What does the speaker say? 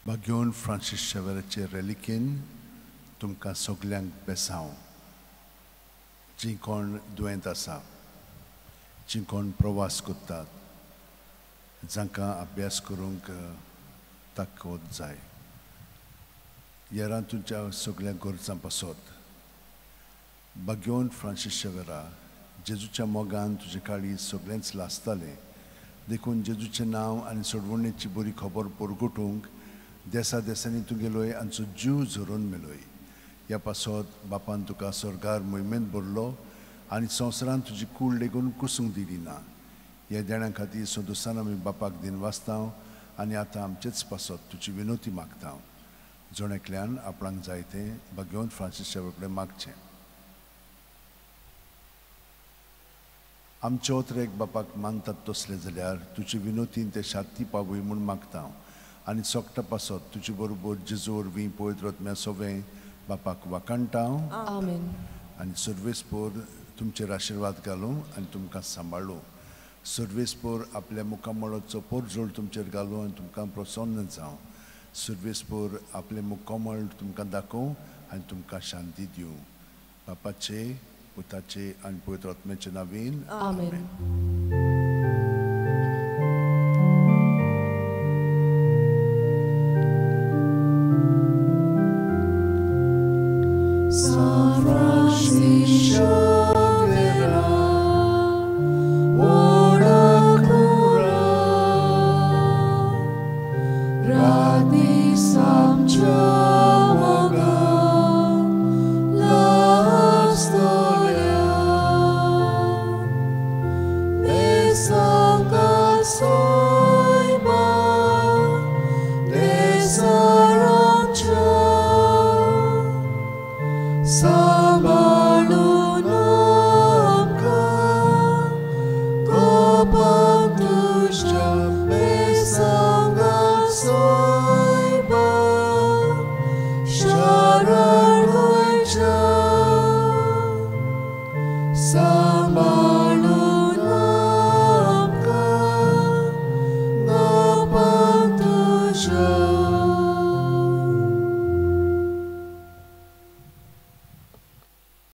Bagion Francis Xavierचे reliquin तुमकां सगल्यांक बेसांव जी कोण दुयेंत आसा जी कोण प्रवास करतात जांकां अभ्यास करूंक ताकद जाय येरान तुमच्या सगळ्या गरजां पासत बागियोन फ्रांसीस शेवेरा जेजूच्या मोगान तुजे काळी सगळेंच लासतालें देखून जेजूचें नांव आनी सोडवणेची बरी खबर परगटूंक देसा देसांनी तुगेलोय आमचो जीव झरोवन मेलोय ह्या पासत बापान तुका स्वर्गार मोहिमेंत भरलो आनी संवसारान तुजी कूड लेगून कुसूंक दिली ना ह्या देणा खातीर सदोसान आमी बापाक दिन वाचतांव आनी आतां आमचेच पासत तुजी विनोती मागतांव जोणेकल्यान आपणाक जाय तें बागियोन फ्रांसीस शेवेरा कडेन मागचें आमचे ओतरेक बापाक मानतात तसले जाल्यार तुजी विनोतीन ते शांती पावय म्हूण मागतांव आनी सोगटा पासत तुजे बरोबर जेजू वरवीं पवित्र आत्म्या सोवें बापाक वाकाणटांव आमेन आनी सर्वेस्पोर तुमचेर आशिर्वाद घालूं आनी तुमकां सांबाळूं सर्वेस्पोर आपल्या मुखामळाचो पोरजोळ तुमचेर घालूं आनी तुमकां प्रसन्न जावं सर्वेस्पोर आपले मुखामळ तुमकां दाखोवं आनी तुमकां शांती दिवं बापाचे पुताचे आनी पवित्र आत्म्याचे नांवेन आमेन Samba